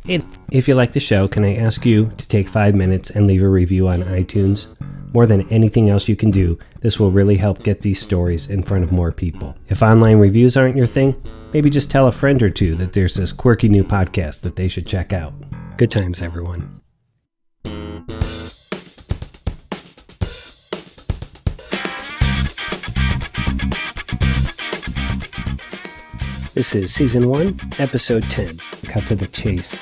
Hey, if you like the show, can I ask you to take 5 minutes and leave a review on iTunes? More than anything else you can do, this will really help get these stories in front of more people. If online reviews aren't your thing, maybe just tell a friend or two that there's this quirky new podcast that they should check out. Good times, everyone. This is Season 1, Episode 10, Cut to the Chase.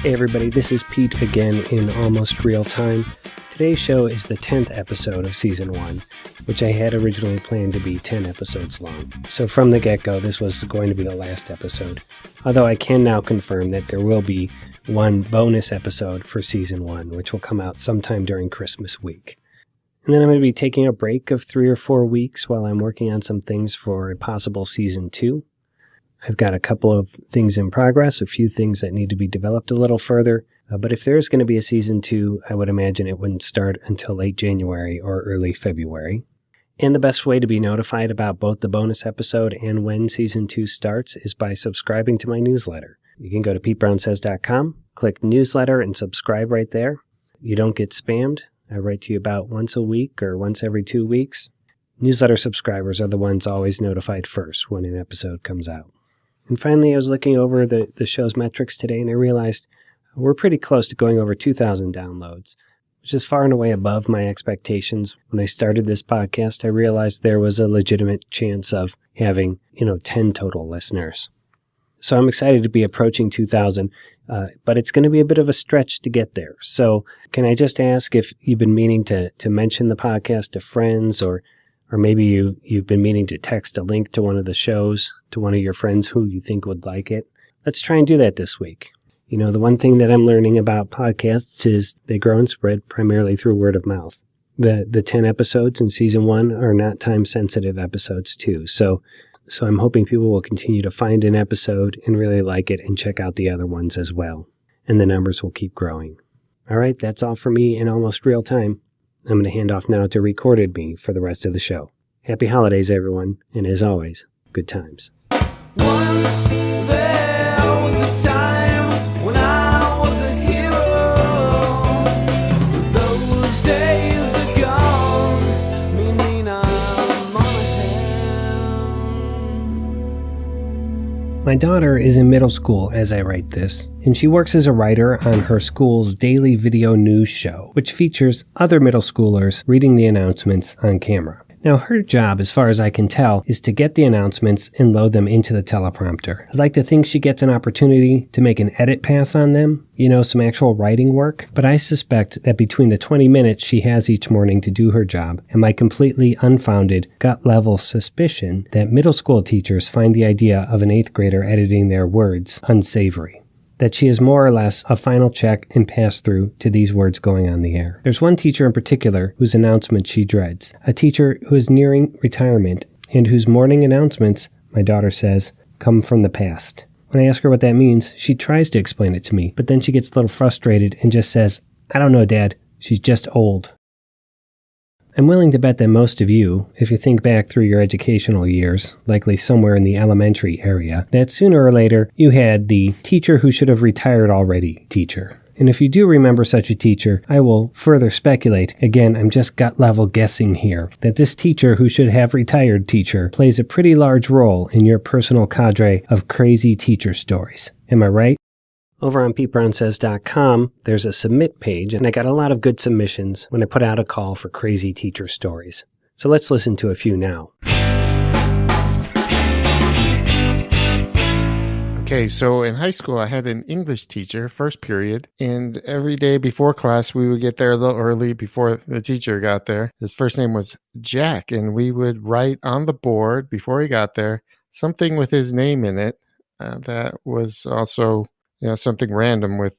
Hey everybody, this is Pete again in almost real time. Today's show is the 10th episode of Season 1, which I had originally planned to be 10 episodes long. So from the get-go, this was going to be the last episode. Although I can now confirm that there will be one bonus episode for Season 1, which will come out sometime during Christmas week. And then I'm going to be taking a break of 3 or 4 weeks while I'm working on some things for a possible Season 2. I've got a couple of things in progress, a few things that need to be developed a little further. But if there's going to be a Season 2, I would imagine it wouldn't start until late January or early February. And the best way to be notified about both the bonus episode and when Season 2 starts is by subscribing to my newsletter. You can go to PeteBrownSays.com, click newsletter, and subscribe right there. You don't get spammed. I write to you about once a week or once every 2 weeks. Newsletter subscribers are the ones always notified first when an episode comes out. And finally, I was looking over the show's metrics today, and I realized we're pretty close to going over 2,000 downloads, which is far and away above my expectations. When I started this podcast, I realized there was a legitimate chance of having, 10 total listeners. So I'm excited to be approaching 2,000, but it's going to be a bit of a stretch to get there. So can I just ask if you've been meaning to mention the podcast to friends, or maybe you've been meaning to text a link to one of the shows to one of your friends who you think would like it? Let's try and do that this week. The one thing that I'm learning about podcasts is they grow and spread primarily through word of mouth. The 10 episodes in Season 1 are not time-sensitive episodes too. So I'm hoping people will continue to find an episode and really like it and check out the other ones as well. And the numbers will keep growing. All right, that's all for me in almost real time. I'm going to hand off now to Recorded Me for the rest of the show. Happy holidays, everyone. And as always, good times. Once there was a time when I was a hero. Those days are gone, meaning I'm on ahead. My daughter is in middle school as I write this, and she works as a writer on her school's daily video news show, which features other middle schoolers reading the announcements on camera. Now, her job, as far as I can tell, is to get the announcements and load them into the teleprompter. I'd like to think she gets an opportunity to make an edit pass on them, some actual writing work, but I suspect that between the 20 minutes she has each morning to do her job and my completely unfounded gut-level suspicion that middle school teachers find the idea of an 8th grader editing their words unsavory, that she is more or less a final check and pass-through to these words going on the air. There's one teacher in particular whose announcement she dreads, a teacher who is nearing retirement and whose morning announcements, my daughter says, come from the past. When I ask her what that means, she tries to explain it to me, but then she gets a little frustrated and just says, "I don't know, Dad, she's just old." I'm willing to bet that most of you, if you think back through your educational years, likely somewhere in the elementary area, that sooner or later you had the teacher who should have retired already teacher. And if you do remember such a teacher, I will further speculate, again, I'm just gut level guessing here, that this teacher who should have retired teacher plays a pretty large role in your personal cadre of crazy teacher stories. Am I right? Over on PeteBrownSays.com, there's a submit page, and I got a lot of good submissions when I put out a call for crazy teacher stories. So let's listen to a few now. Okay, so in high school, I had an English teacher, first period, and every day before class, we would get there a little early before the teacher got there. His first name was Jack, and we would write on the board before he got there something with his name in it that was also something random with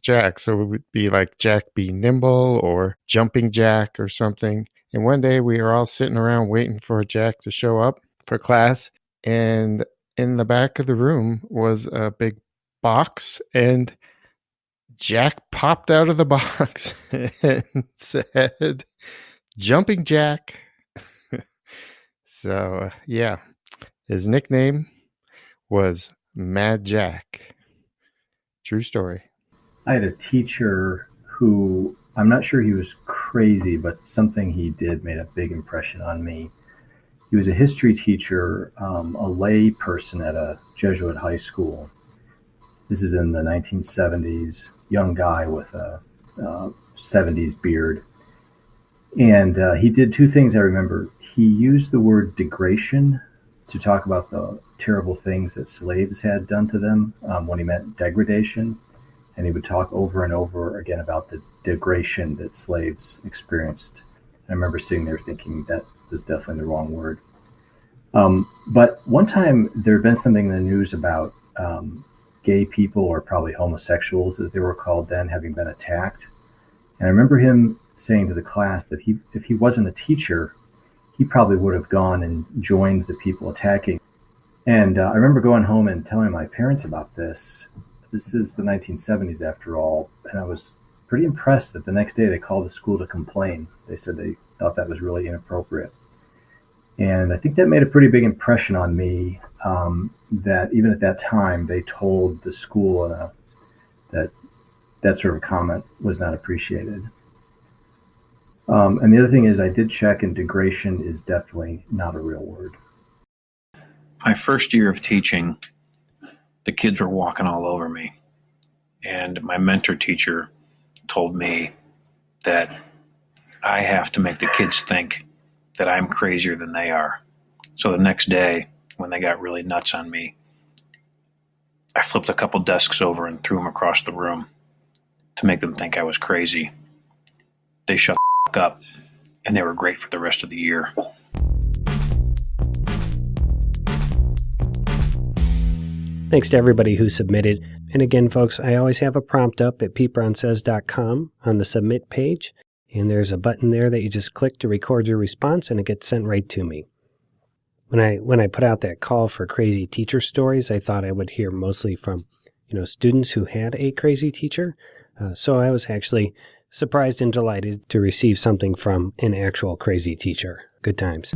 Jack. So it would be like Jack be nimble or jumping Jack or something. And one day we were all sitting around waiting for Jack to show up for class. And in the back of the room was a big box, and Jack popped out of the box and said, "Jumping Jack." So, yeah, his nickname was Mad Jack. True story. I had a teacher who, I'm not sure he was crazy, but something he did made a big impression on me. He was a history teacher, a lay person at a Jesuit high school. This is in the 1970s, young guy with a 70s beard. And he did two things I remember. He used the word degradation to talk about the terrible things that slaves had done to them when he meant degradation. And he would talk over and over again about the degradation that slaves experienced. I remember sitting there thinking that was definitely the wrong word. But one time there had been something in the news about gay people, or probably homosexuals as they were called then, having been attacked. And I remember him saying to the class that if he wasn't a teacher, he probably would have gone and joined the people attacking. And I remember going home and telling my parents about this. This is the 1970s after all, and I was pretty impressed that the next day they called the school to complain. They said they thought that was really inappropriate. And I think that made a pretty big impression on me, that even at that time they told the school that sort of comment was not appreciated. And the other thing is, I did check, and degradation is definitely not a real word. My first year of teaching, the kids were walking all over me. And my mentor teacher told me that I have to make the kids think that I'm crazier than they are. So the next day, when they got really nuts on me, I flipped a couple desks over and threw them across the room to make them think I was crazy. They shut the up, and they were great for the rest of the year. Thanks to everybody who submitted. And again, folks, I always have a prompt up at PeteBrownSays.com on the submit page. And there's a button there that you just click to record your response, and it gets sent right to me. When I put out that call for crazy teacher stories, I thought I would hear mostly from, students who had a crazy teacher. So I was actually surprised and delighted to receive something from an actual crazy teacher. Good times.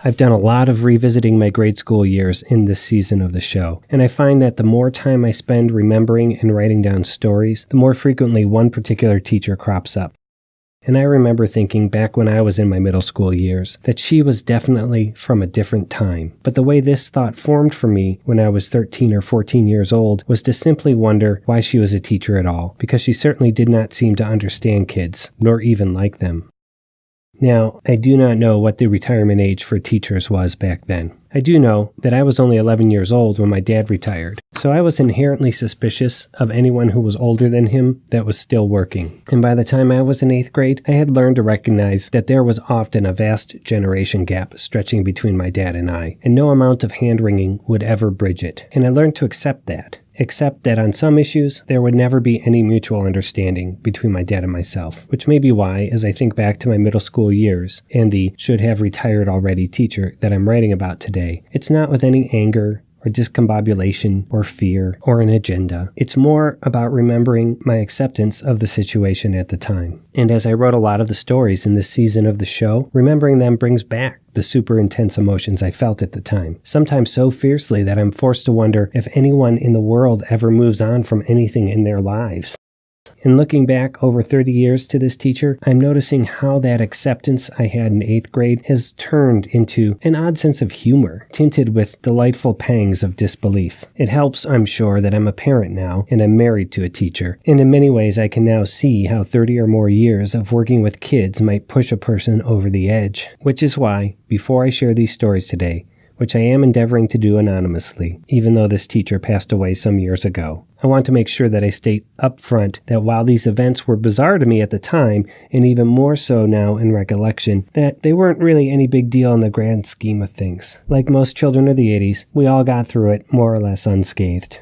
I've done a lot of revisiting my grade school years in this season of the show, and I find that the more time I spend remembering and writing down stories, the more frequently one particular teacher crops up. And I remember thinking back when I was in my middle school years that she was definitely from a different time. But the way this thought formed for me when I was 13 or 14 years old was to simply wonder why she was a teacher at all, because she certainly did not seem to understand kids, nor even like them. Now, I do not know what the retirement age for teachers was back then. I do know that I was only 11 years old when my dad retired, so I was inherently suspicious of anyone who was older than him that was still working. And by the time I was in 8th grade, I had learned to recognize that there was often a vast generation gap stretching between my dad and I, and no amount of hand-wringing would ever bridge it. And I learned to accept that. Except that on some issues, there would never be any mutual understanding between my dad and myself, which may be why, as I think back to my middle school years and the should-have-retired-already teacher that I'm writing about today, it's not with any anger or discombobulation or fear or an agenda. It's more about remembering my acceptance of the situation at the time. And as I wrote a lot of the stories in this season of the show, remembering them brings back the super intense emotions I felt at the time, sometimes so fiercely that I'm forced to wonder if anyone in the world ever moves on from anything in their lives. In looking back over 30 years to this teacher, I'm noticing how that acceptance I had in 8th grade has turned into an odd sense of humor, tinted with delightful pangs of disbelief. It helps, I'm sure, that I'm a parent now, and I'm married to a teacher, and in many ways I can now see how 30 or more years of working with kids might push a person over the edge. Which is why, before I share these stories today, which I am endeavoring to do anonymously, even though this teacher passed away some years ago, I want to make sure that I state up front that while these events were bizarre to me at the time, and even more so now in recollection, that they weren't really any big deal in the grand scheme of things. Like most children of the 80s, we all got through it more or less unscathed.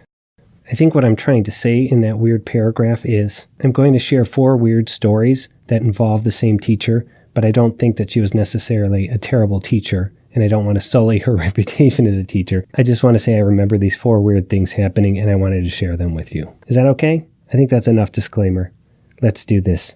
I think what I'm trying to say in that weird paragraph is, I'm going to share 4 weird stories that involve the same teacher, but I don't think that she was necessarily a terrible teacher, and I don't want to sully her reputation as a teacher. I just want to say I remember these 4 weird things happening, and I wanted to share them with you. Is that okay? I think that's enough disclaimer. Let's do this.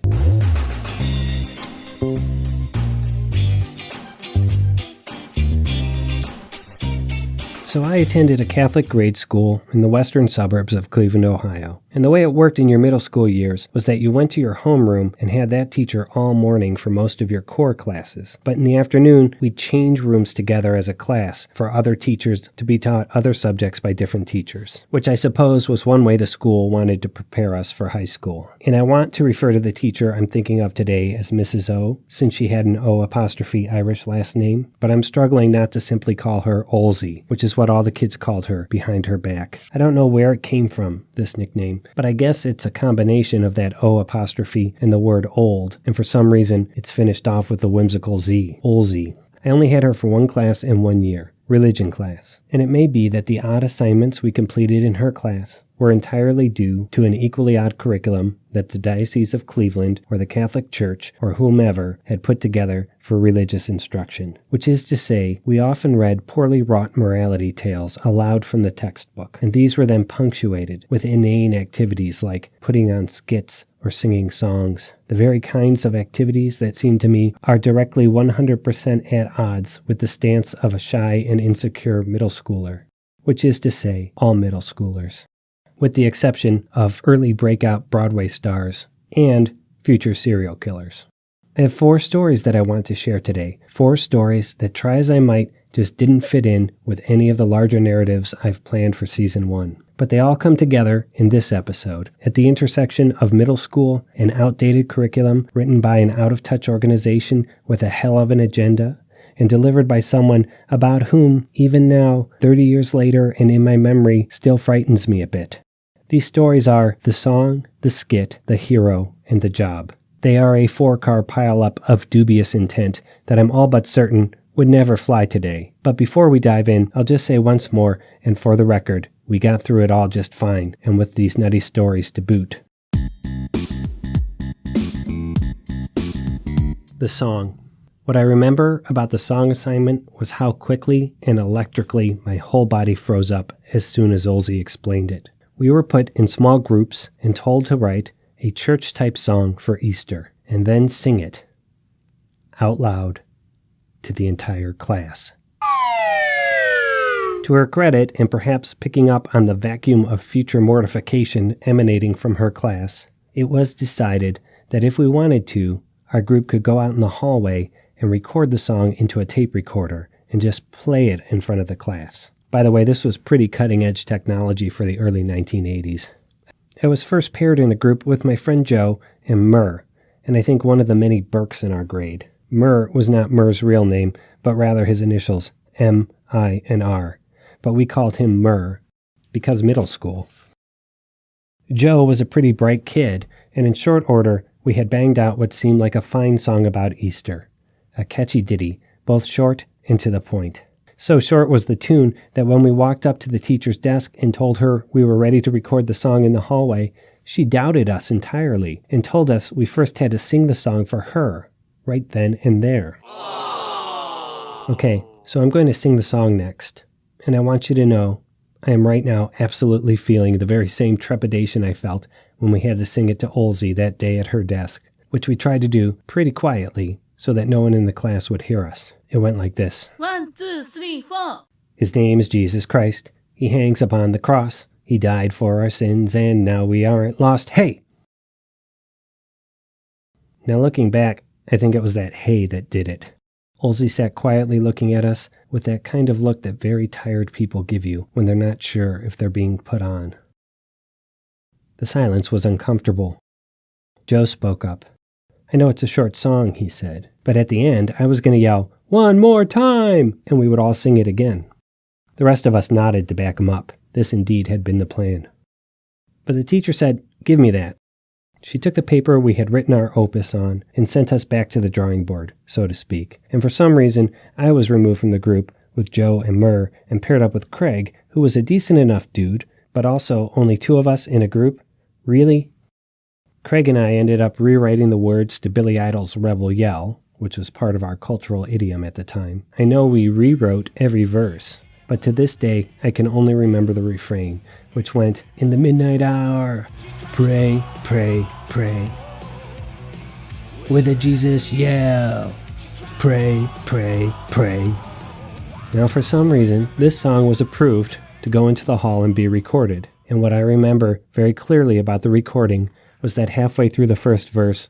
So I attended a Catholic grade school in the western suburbs of Cleveland, Ohio. And the way it worked in your middle school years was that you went to your homeroom and had that teacher all morning for most of your core classes. But in the afternoon, we'd change rooms together as a class for other teachers to be taught other subjects by different teachers, which I suppose was one way the school wanted to prepare us for high school. And I want to refer to the teacher I'm thinking of today as Mrs. O, since she had an O' Irish last name, but I'm struggling not to simply call her Olsey, which is what all the kids called her behind her back. I don't know where it came from, this nickname, but I guess it's a combination of that O' and the word old, and for some reason it's finished off with the whimsical Z, Olsey. I only had her for 1 class in 1 year, religion class, and it may be that the odd assignments we completed in her class were entirely due to an equally odd curriculum that the Diocese of Cleveland or the Catholic Church or whomever had put together for religious instruction, which is to say, we often read poorly wrought morality tales aloud from the textbook, and these were then punctuated with inane activities like putting on skits or singing songs, the very kinds of activities that seem to me are directly 100% at odds with the stance of a shy and insecure middle schooler, which is to say, all middle schoolers, with the exception of early breakout Broadway stars and future serial killers. I have 4 stories that I want to share today, 4 stories that, try as I might, just didn't fit in with any of the larger narratives I've planned for Season 1. But they all come together in this episode, at the intersection of middle school and outdated curriculum written by an out-of-touch organization with a hell of an agenda, and delivered by someone about whom, even now, 30 years later and in my memory, still frightens me a bit. These stories are the song, the skit, the hero, and the job. They are a 4-car pile-up of dubious intent that I'm all but certain would never fly today. But before we dive in, I'll just say once more, and for the record, we got through it all just fine, and with these nutty stories to boot. The song. What I remember about the song assignment was how quickly and electrically my whole body froze up as soon as Olsey explained it. We were put in small groups and told to write a church-type song for Easter, and then sing it out loud to the entire class. To her credit, and perhaps picking up on the vacuum of future mortification emanating from her class, it was decided that if we wanted to, our group could go out in the hallway and record the song into a tape recorder and just play it in front of the class. By the way, this was pretty cutting-edge technology for the early 1980s. I was first paired in a group with my friend Joe and Murr, and I think one of the many Burks in our grade. Murr was not Murr's real name, but rather his initials, M, I, and R. But we called him Murr, because middle school. Joe was a pretty bright kid, and in short order, we had banged out what seemed like a fine song about Easter. A catchy ditty, both short and to the point. So short was the tune that when we walked up to the teacher's desk and told her we were ready to record the song in the hallway, she doubted us entirely and told us we first had to sing the song for her, right then and there. Okay, so I'm going to sing the song next, and I want you to know I am right now absolutely feeling the very same trepidation I felt when we had to sing it to Olsey that day at her desk, which we tried to do pretty quietly so that no one in the class would hear us. It went like this. 1, 2, 3, 4. His name is Jesus Christ. He hangs upon the cross. He died for our sins, and now we aren't lost. Hey! Now looking back, I think it was that hey that did it. Olsey sat quietly looking at us with that kind of look that very tired people give you when they're not sure if they're being put on. The silence was uncomfortable. Joe spoke up. I know it's a short song, he said, but at the end I was going to yell, 1 more time, and we would all sing it again. The rest of us nodded to back him up. This indeed had been the plan. But the teacher said, give me that. She took the paper we had written our opus on and sent us back to the drawing board, so to speak. And for some reason, I was removed from the group with Joe and Murr and paired up with Craig, who was a decent enough dude, but also only 2 of us in a group. Really? Craig and I ended up rewriting the words to Billy Idol's Rebel Yell, which was part of our cultural idiom at the time. I know we rewrote every verse, but to this day, I can only remember the refrain, which went, "In the midnight hour, pray, pray, pray. With a Jesus yell, pray, pray, pray." Now, for some reason, this song was approved to go into the hall and be recorded. And what I remember very clearly about the recording was that halfway through the first verse,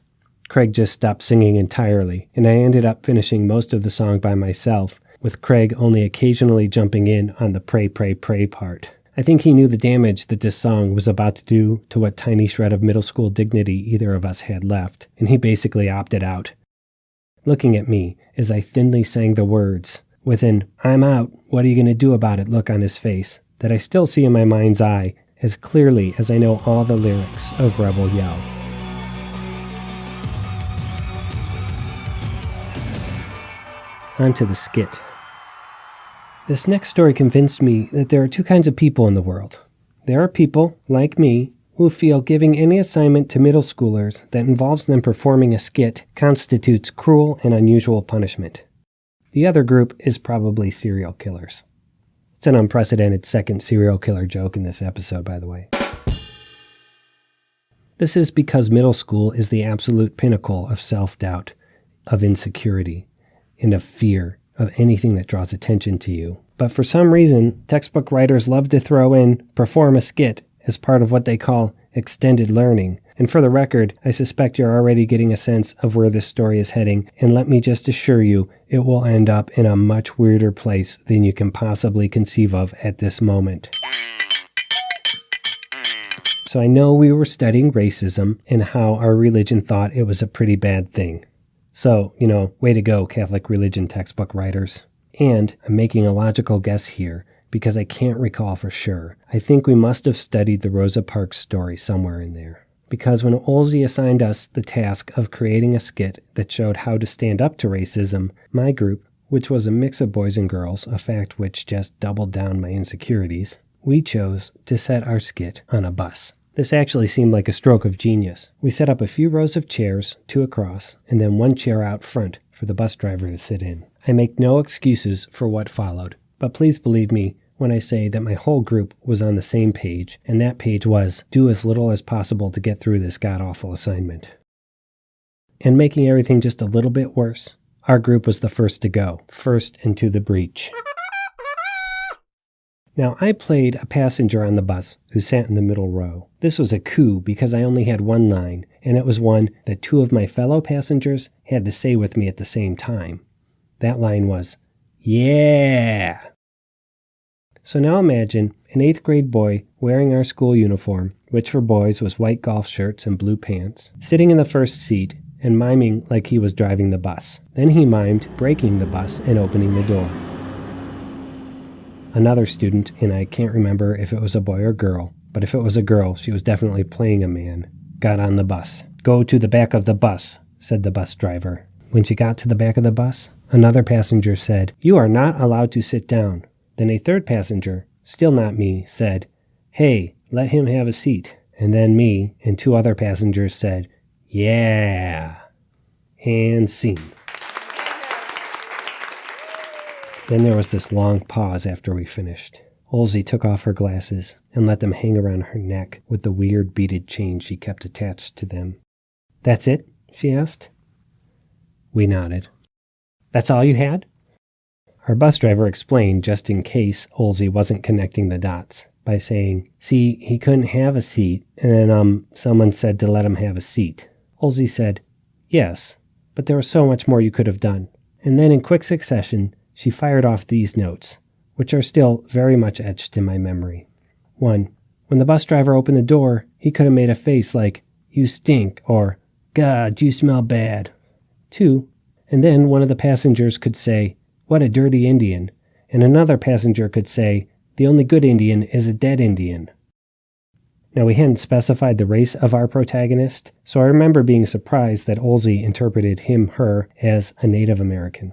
Craig just stopped singing entirely, and I ended up finishing most of the song by myself, with Craig only occasionally jumping in on the pray, pray, pray part. I think he knew the damage that this song was about to do to what tiny shred of middle school dignity either of us had left, and he basically opted out. Looking at me as I thinly sang the words, with an "I'm out, what are you going to do about it" look on his face, that I still see in my mind's eye as clearly as I know all the lyrics of Rebel Yell. On to the skit. This next story convinced me that there are two kinds of people in the world. There are people, like me, who feel giving any assignment to middle schoolers that involves them performing a skit constitutes cruel and unusual punishment. The other group is probably serial killers. It's an unprecedented second serial killer joke in this episode, by the way. This is because middle school is the absolute pinnacle of self-doubt, of insecurity, and of fear of anything that draws attention to you. But for some reason, textbook writers love to throw in perform a skit as part of what they call extended learning. And for the record, I suspect you're already getting a sense of where this story is heading, and let me just assure you, it will end up in a much weirder place than you can possibly conceive of at this moment. So I know we were studying racism and how our religion thought it was a pretty bad thing. So, way to go, Catholic religion textbook writers. And I'm making a logical guess here, because I can't recall for sure. I think we must have studied the Rosa Parks story somewhere in there. Because when Olsey assigned us the task of creating a skit that showed how to stand up to racism, my group, which was a mix of boys and girls, a fact which just doubled down my insecurities, we chose to set our skit on a bus. This actually seemed like a stroke of genius. We set up a few rows of chairs, 2 across, and then 1 chair out front for the bus driver to sit in. I make no excuses for what followed, but please believe me when I say that my whole group was on the same page, and that page was do as little as possible to get through this god-awful assignment. And making everything just a little bit worse, our group was the first to go, first into the breach. Now, I played a passenger on the bus who sat in the middle row. This was a coup because I only had one line, and it was one that 2 of my fellow passengers had to say with me at the same time. That line was, "Yeah!" So now imagine an 8th grade boy wearing our school uniform, which for boys was white golf shirts and blue pants, sitting in the first seat and miming like he was driving the bus. Then he mimed braking the bus and opening the door. Another student, and I can't remember if it was a boy or girl, but if it was a girl, she was definitely playing a man, got on the bus. "Go to the back of the bus," said the bus driver. When she got to the back of the bus, another passenger said, "You are not allowed to sit down." Then a third passenger, still not me, said, "Hey, let him have a seat." And then me and 2 other passengers said, "Yeah." And scene. Then there was this long pause after we finished. Olsey took off her glasses and let them hang around her neck with the weird beaded chain she kept attached to them. "That's it?" she asked. We nodded. "That's all you had?" Our bus driver explained, just in case Olsey wasn't connecting the dots, by saying, "See, he couldn't have a seat, and then someone said to let him have a seat." Olsey said, "Yes, but there was so much more you could have done." And then in quick succession, she fired off these notes, which are still very much etched in my memory. 1. When the bus driver opened the door, he could have made a face like, "You stink," or, "God, you smell bad." 2. And then one of the passengers could say, "What a dirty Indian," and another passenger could say, "The only good Indian is a dead Indian." Now, we hadn't specified the race of our protagonist, so I remember being surprised that Olsey interpreted him, her, as a Native American.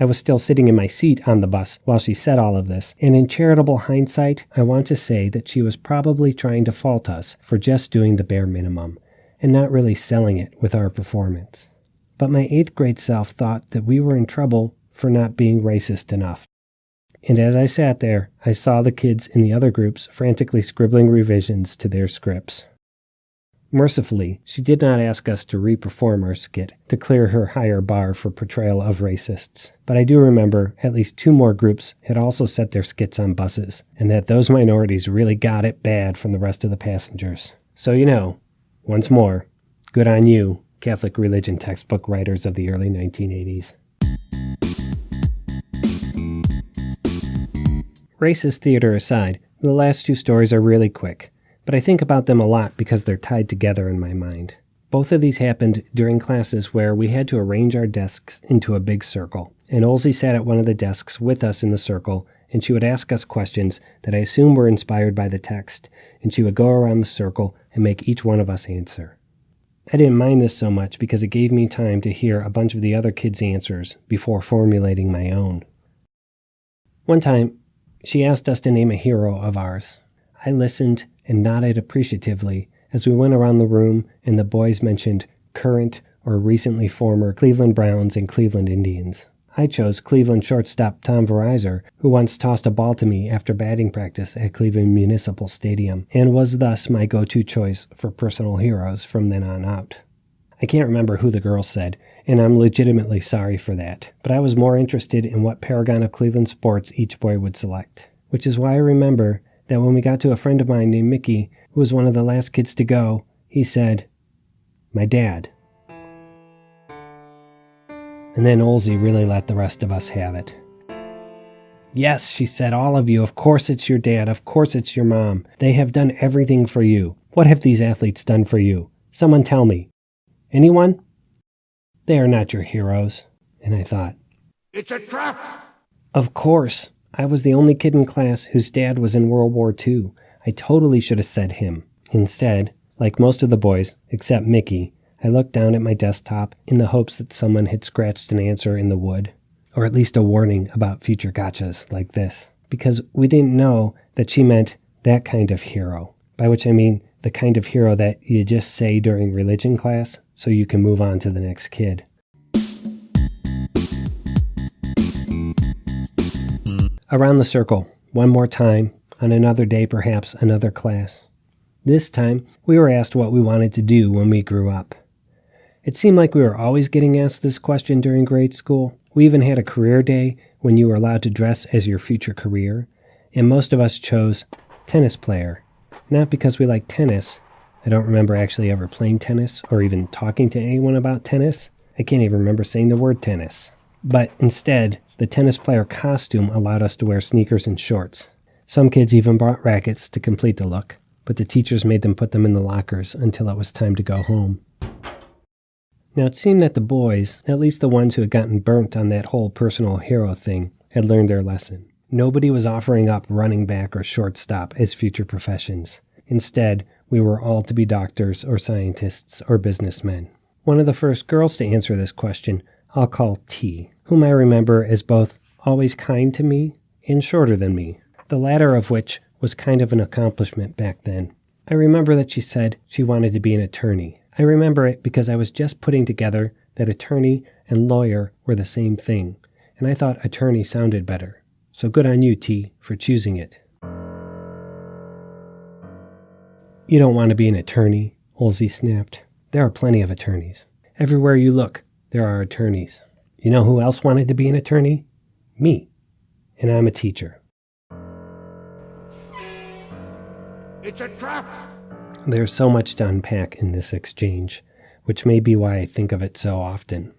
I was still sitting in my seat on the bus while she said all of this, and in charitable hindsight, I want to say that she was probably trying to fault us for just doing the bare minimum, and not really selling it with our performance. But my 8th grade self thought that we were in trouble for not being racist enough. And as I sat there, I saw the kids in the other groups frantically scribbling revisions to their scripts. Mercifully, she did not ask us to re-perform our skit to clear her higher bar for portrayal of racists. But I do remember at least 2 more groups had also set their skits on buses, and that those minorities really got it bad from the rest of the passengers. So once more, good on you, Catholic religion textbook writers of the early 1980s. Racist theater aside, the last 2 stories are really quick, but I think about them a lot because they're tied together in my mind. Both of these happened during classes where we had to arrange our desks into a big circle, and Olsey sat at one of the desks with us in the circle, and she would ask us questions that I assume were inspired by the text, and she would go around the circle and make each one of us answer. I didn't mind this so much because it gave me time to hear a bunch of the other kids' answers before formulating my own. One time, she asked us to name a hero of ours. I listened and nodded appreciatively as we went around the room and the boys mentioned current or recently former Cleveland Browns and Cleveland Indians. I chose Cleveland shortstop Tom Verizor, who once tossed a ball to me after batting practice at Cleveland Municipal Stadium, and was thus my go-to choice for personal heroes from then on out. I can't remember who the girls said, and I'm legitimately sorry for that, but I was more interested in what paragon of Cleveland sports each boy would select, which is why I remember that when we got to a friend of mine named Mickey, who was one of the last kids to go, he said, "My dad." And then Olsey really let the rest of us have it. "Yes," she said, "all of you. Of course it's your dad. Of course it's your mom. They have done everything for you. What have these athletes done for you? Someone tell me. Anyone? They are not your heroes." And I thought, It's a trap! of course. I was the only kid in class whose dad was in World War II. I totally should have said him. Instead, like most of the boys, except Mickey, I looked down at my desktop in the hopes that someone had scratched an answer in the wood, or at least a warning about future gotchas like this, because we didn't know that she meant that kind of hero, by which I mean the kind of hero that you just say during religion class so you can move on to the next kid. Around the circle, one more time, on another day perhaps another class. This time, we were asked what we wanted to do when we grew up. It seemed like we were always getting asked this question during grade school. We even had a career day when you were allowed to dress as your future career, and most of us chose tennis player. Not because we like tennis. I don't remember actually ever playing tennis or even talking to anyone about tennis. I can't even remember saying the word tennis. But instead, the tennis player costume allowed us to wear sneakers and shorts. Some kids even brought rackets to complete the look, but the teachers made them put them in the lockers until it was time to go home. Now it seemed that the boys, at least the ones who had gotten burnt on that whole personal hero thing, had learned their lesson. Nobody was offering up running back or shortstop as future professions. Instead, we were all to be doctors or scientists or businessmen. One of the first girls to answer this question I'll call T, whom I remember as both always kind to me and shorter than me, the latter of which was kind of an accomplishment back then. I remember that she said she wanted to be an attorney. I remember it because I was just putting together that attorney and lawyer were the same thing, and I thought attorney sounded better. So good on you, T, for choosing it. "You don't want to be an attorney," Olsey snapped. "There are plenty of attorneys. Everywhere you look, there are attorneys. You know who else wanted to be an attorney? Me. And I'm a teacher." It's a trap! There's so much to unpack in this exchange, which may be why I think of it so often.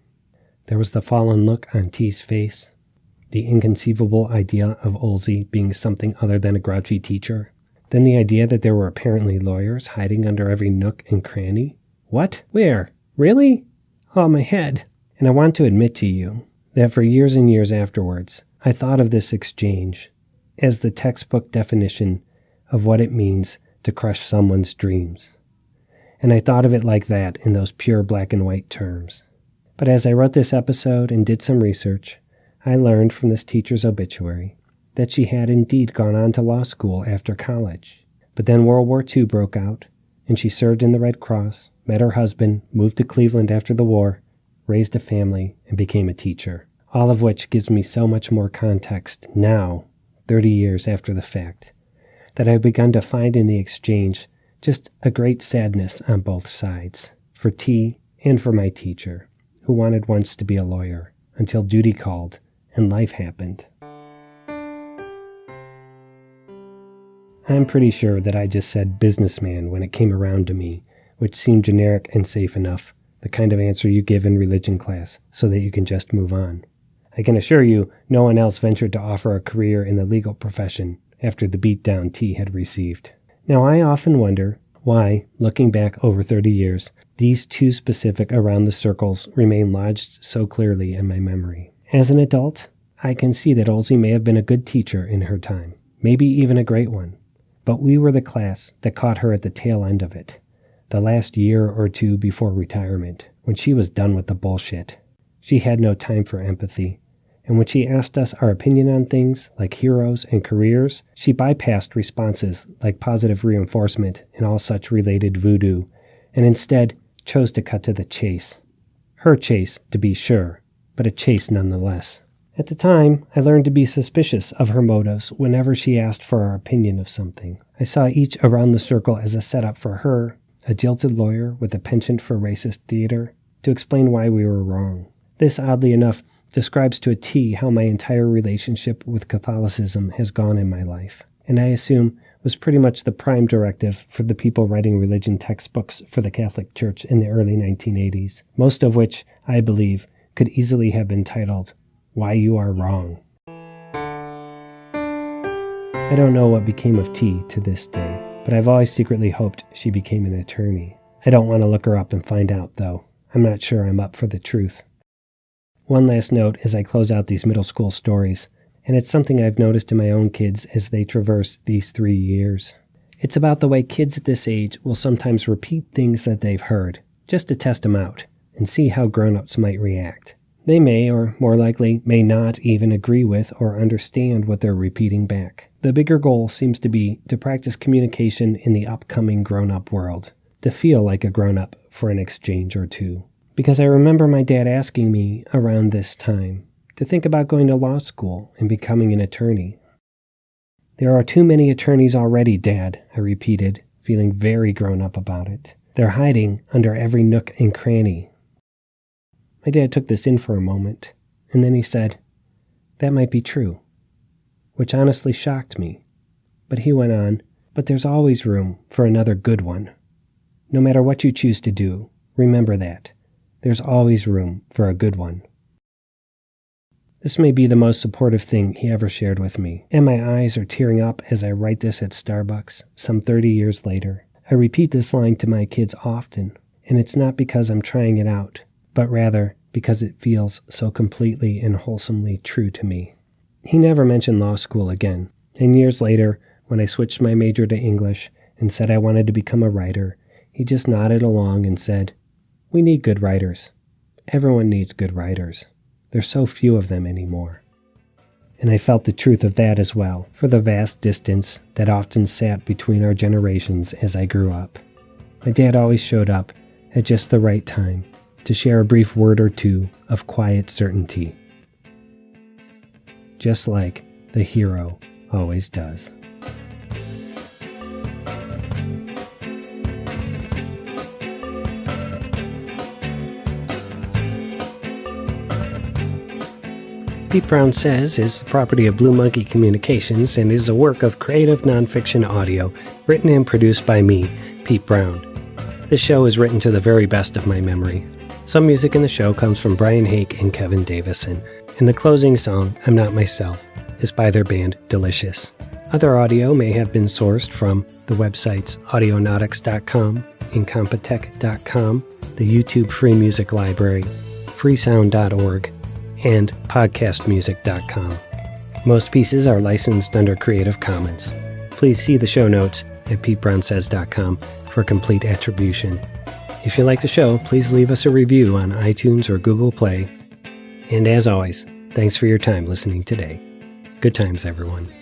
There was the fallen look on T's face, the inconceivable idea of Olsey being something other than a grouchy teacher, then the idea that there were apparently lawyers hiding under every nook and cranny. What? Where? Really? Oh, my head. And I want to admit to you that for years and years afterwards, I thought of this exchange as the textbook definition of what it means to crush someone's dreams. And I thought of it like that in those pure black and white terms. But as I wrote this episode and did some research, I learned from this teacher's obituary that she had indeed gone on to law school after college. But then World War II broke out, and she served in the Red Cross, met her husband, moved to Cleveland after the war, raised a family, and became a teacher. All of which gives me so much more context now, 30 years after the fact, that I've begun to find in the exchange just a great sadness on both sides, for T and for my teacher, who wanted once to be a lawyer, until duty called and life happened. I'm pretty sure that I just said businessman when it came around to me, which seemed generic and safe enough, the kind of answer you give in religion class so that you can just move on. I can assure you no one else ventured to offer a career in the legal profession after the beatdown T had received. Now I often wonder why, looking back over 30 years, these two specific around the circles remain lodged so clearly in my memory. As an adult, I can see that Olsey may have been a good teacher in her time, maybe even a great one. But we were the class that caught her at the tail end of it, the last year or two before retirement, when she was done with the bullshit. She had no time for empathy, and when she asked us our opinion on things like heroes and careers, she bypassed responses like positive reinforcement and all such related voodoo, and instead chose to cut to the chase. Her chase, to be sure, but a chase nonetheless. At the time, I learned to be suspicious of her motives whenever she asked for our opinion of something. I saw each around the circle as a setup for her, a jilted lawyer with a penchant for racist theater, to explain why we were wrong. This, oddly enough, describes to a T how my entire relationship with Catholicism has gone in my life, and I assume was pretty much the prime directive for the people writing religion textbooks for the Catholic Church in the early 1980s, most of which, I believe, could easily have been titled, Why You Are Wrong. I don't know what became of T to this day, but I've always secretly hoped she became an attorney. I don't want to look her up and find out, though. I'm not sure I'm up for the truth. One last note as I close out these middle school stories, and it's something I've noticed in my own kids as they traverse these 3 years. It's about the way kids at this age will sometimes repeat things that they've heard, just to test them out, and see how grown-ups might react. They may, or more likely, may not even agree with or understand what they're repeating back. The bigger goal seems to be to practice communication in the upcoming grown-up world, to feel like a grown-up for an exchange or two. Because I remember my dad asking me around this time to think about going to law school and becoming an attorney. There are too many attorneys already, Dad, I repeated, feeling very grown up about it. They're hiding under every nook and cranny. My dad took this in for a moment, and then he said, that might be true, which honestly shocked me. But he went on, but there's always room for another good one. No matter what you choose to do, remember that. There's always room for a good one. This may be the most supportive thing he ever shared with me, and my eyes are tearing up as I write this at Starbucks some 30 years later. I repeat this line to my kids often, and it's not because I'm trying it out, but rather because it feels so completely and wholesomely true to me. He never mentioned law school again, and years later, when I switched my major to English and said I wanted to become a writer, he just nodded along and said, we need good writers. Everyone needs good writers. There's so few of them anymore. And I felt the truth of that as well, for the vast distance that often sat between our generations as I grew up. My dad always showed up at just the right time to share a brief word or two of quiet certainty. Just like the hero always does. Pete Brown Says is the property of Blue Monkey Communications and is a work of creative nonfiction audio written and produced by me, Pete Brown. This show is written to the very best of my memory. Some music in the show comes from Brian Hake and Kevin Davison, and the closing song, I'm Not Myself, is by their band Delicious. Other audio may have been sourced from the websites audionautics.com, incompetech.com, the YouTube Free Music Library, freesound.org, and podcastmusic.com. Most pieces are licensed under Creative Commons. Please see the show notes at PeteBrownSays.com for complete attribution. If you like the show, please leave us a review on iTunes or Google Play. And as always, thanks for your time listening today. Good times, everyone.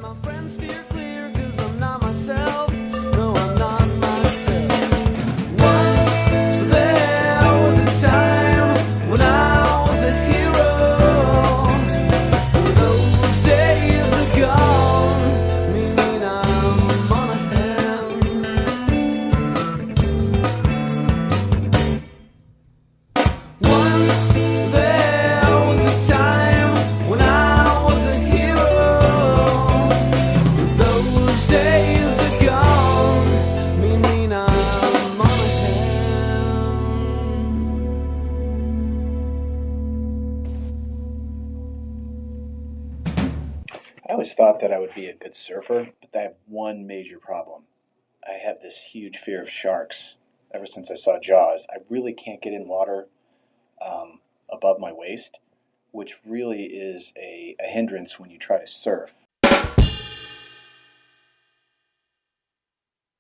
My friends steer clear 'cause I'm not myself. No, I'm not myself. Once there was a time Once there was a time when I was a hero. Those days are gone, meaning I'm on I always thought that I would be a good surfer, but I have one major problem. I have this huge fear of sharks. Ever since I saw Jaws, I really can't get in water above my waist, which really is a hindrance when you try to surf.